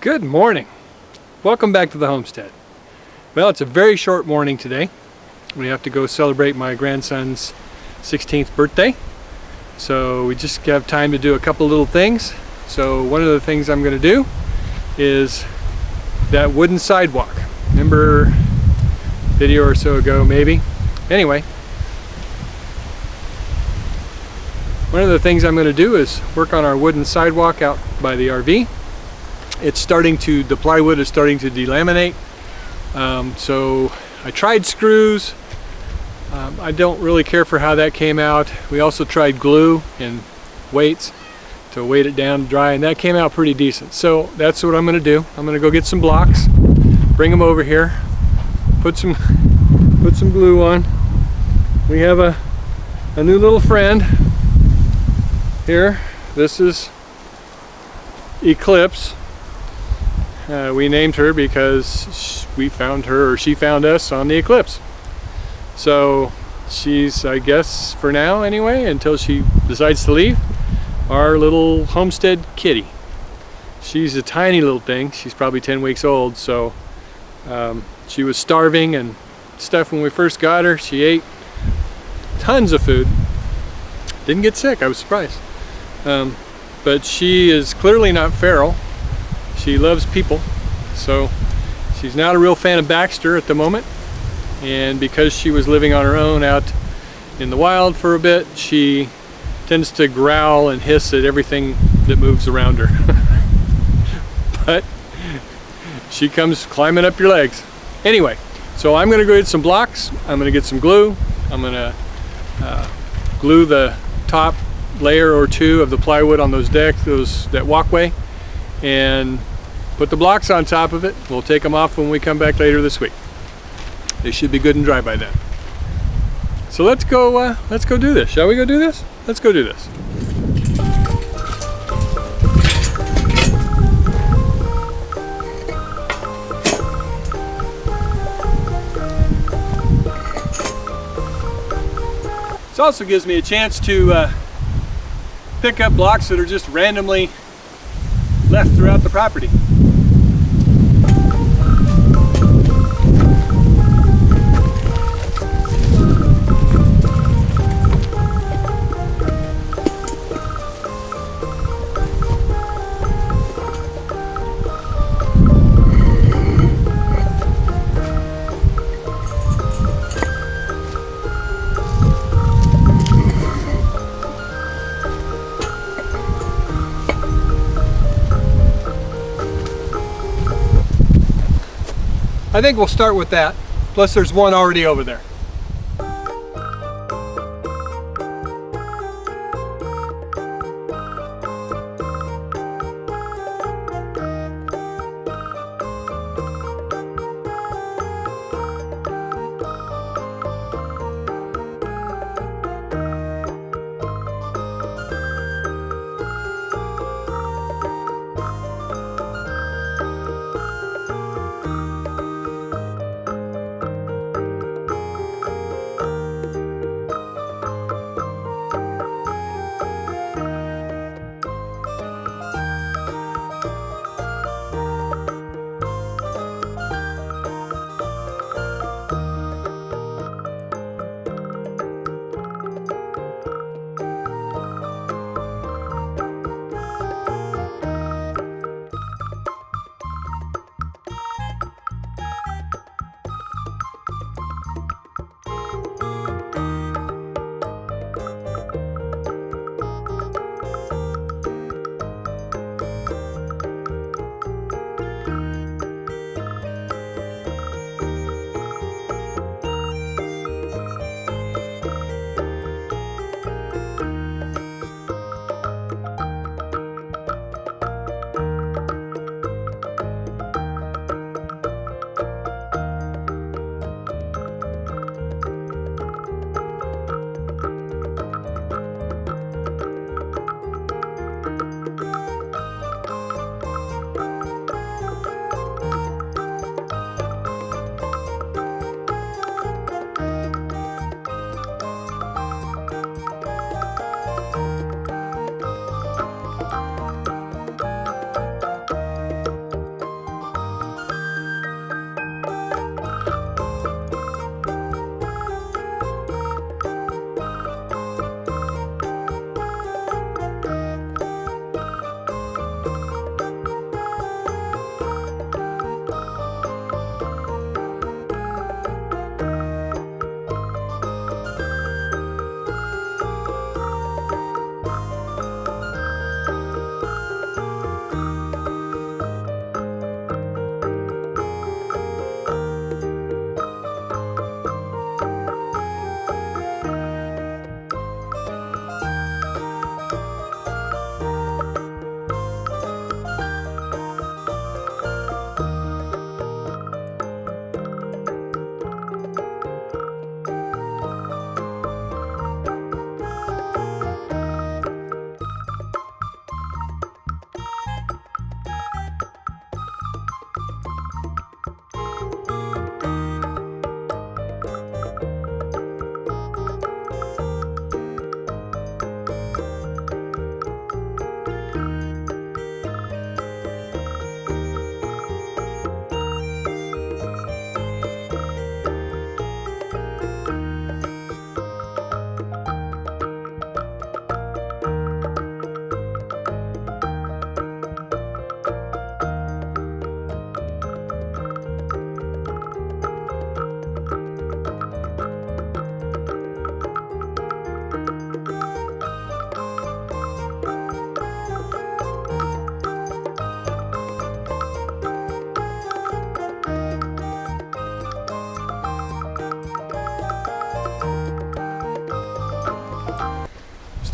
Good morning. Welcome back to the homestead. Well, it's a very short morning today. We have to go celebrate my grandson's 16th birthday. So we just have time to do a couple little things. So one of the things I'm going to do is that wooden sidewalk. Remember a video or so ago maybe? Anyway, one of the things I'm going to do is work on our wooden sidewalk out by the RV. The plywood is starting to delaminate. So I tried screws. I don't really care for how that came out. We also tried glue and weights to weight it down to dry, and that came out pretty decent. So that's what I'm going to do. I'm going to go get some blocks, bring them over here, put some glue on. We have a new little friend here. This is Eclipse. We named her because we found her, or she found us on the Eclipse. So she's, I guess for now anyway, until she decides to leave, our little homestead kitty. She's a tiny little thing. She's probably 10 weeks old, so she was starving and stuff when we first got her. She ate tons of food. Didn't get sick, I was surprised. But she is clearly not feral. She loves people, so she's not a real fan of Baxter at the moment, and because she was living on her own out in the wild for a bit, she tends to growl and hiss at everything that moves around her. But she comes climbing up your legs. Anyway, so I'm going to go get some blocks, I'm going to get some glue, I'm going to glue the top layer or two of the plywood on those decks, that walkway, and put the blocks on top of it. We'll take them off when we come back later this week. They should be good and dry by then. So let's go do this. Shall we go do this? Let's go do this. This also gives me a chance to pick up blocks that are just randomly left throughout the property. I think we'll start with that, plus there's one already over there.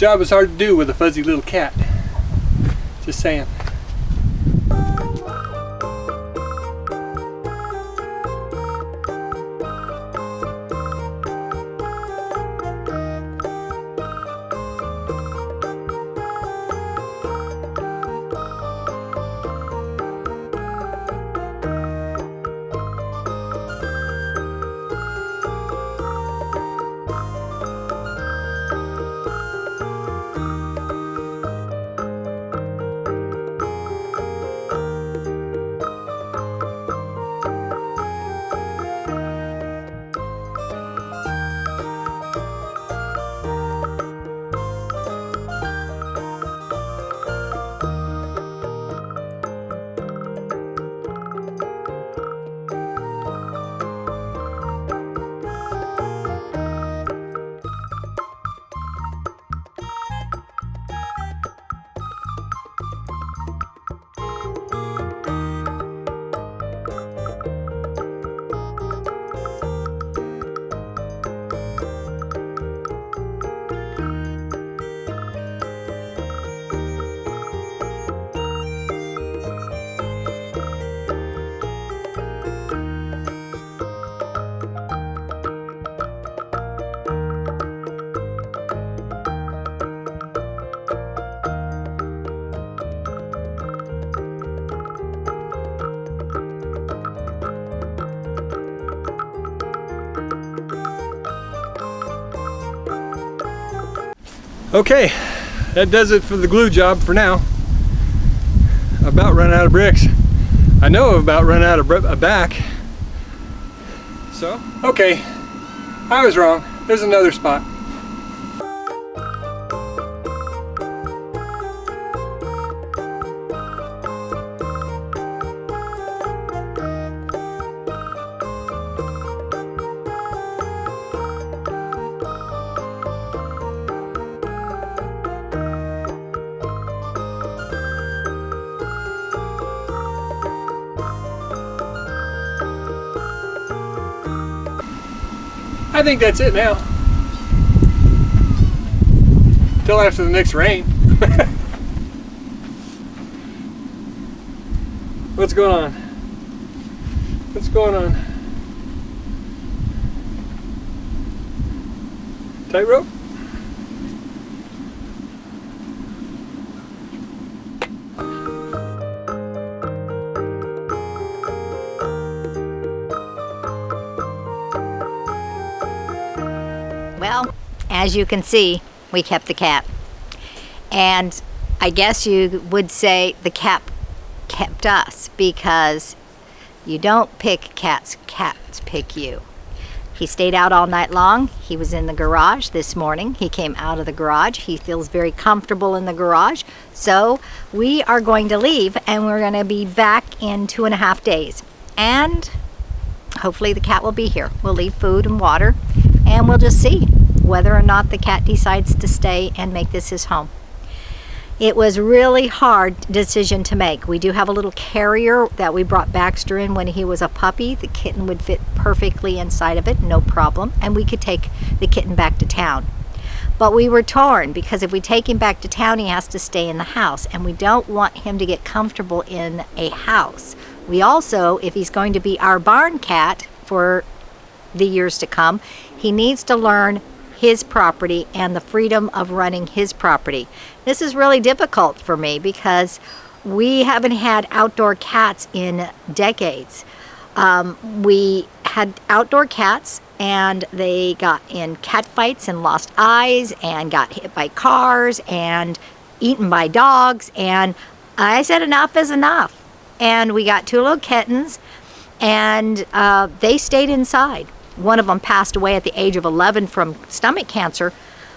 job is hard to do with a fuzzy little cat. Just saying. Okay, that does it for the glue job for now. About run out of bricks. I know I've about run out of back. So, okay, I was wrong. There's another spot. I think that's it now. Till after the next rain. What's going on? What's going on? Tightrope? Well, as you can see, we kept the cat. And I guess you would say the cat kept us, because you don't pick cats, cats pick you. He stayed out all night long. He was in the garage this morning. He came out of the garage. He feels very comfortable in the garage. So we are going to leave, and we're going to be back in 2.5 days. And hopefully the cat will be here. We'll leave food and water, and we'll just see whether or not the cat decides to stay and make this his home. It was really hard decision to make. We do have a little carrier that we brought Baxter in when he was a puppy. The kitten would fit perfectly inside of it, no problem, and we could take the kitten back to town. But we were torn, because if we take him back to town, he has to stay in the house, and we don't want him to get comfortable in a house. We also, if he's going to be our barn cat for the years to come, he needs to learn his property and the freedom of running his property. This is really difficult for me, because we haven't had outdoor cats in decades. We had outdoor cats, and they got in cat fights and lost eyes and got hit by cars and eaten by dogs, and I said enough is enough. And we got 2 little kittens, and they stayed inside. One of them passed away at the age of 11 from stomach cancer,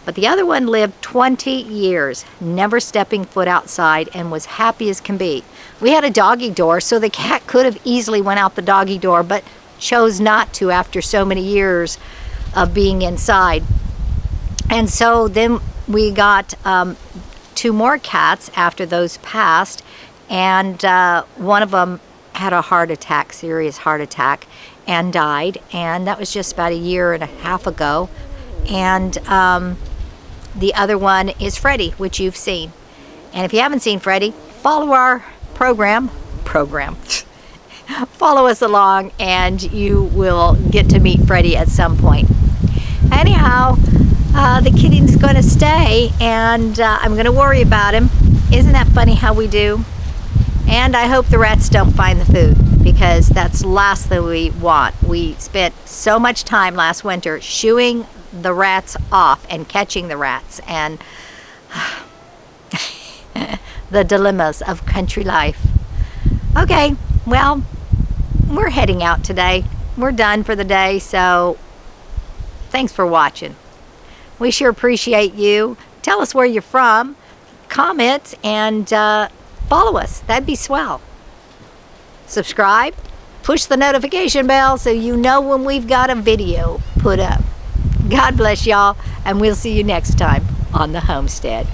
but the other one lived 20 years, never stepping foot outside, and was happy as can be. We had a doggy door, so the cat could have easily went out the doggy door, but chose not to after so many years of being inside. And so then we got 2 more cats after those passed, and one of them had a heart attack, serious heart attack, and died, and that was just about 1.5 years ago. And the other one is Freddie, which you've seen. And if you haven't seen Freddie, follow our program. Follow us along and you will get to meet Freddie at some point. Anyhow, the kitty's going to stay, and I'm going to worry about him. Isn't that funny how we do? And I hope the rats don't find the food, because that's the last thing we want. We spent so much time last winter shooing the rats off and catching the rats, and the dilemmas of country life. Okay, well, we're heading out today. We're done for the day, so thanks for watching. We sure appreciate you. Tell us where you're from, comment, and follow us. That'd be swell. Subscribe, push the notification bell so you know when we've got a video put up. God bless y'all, and we'll see you next time on the Homestead.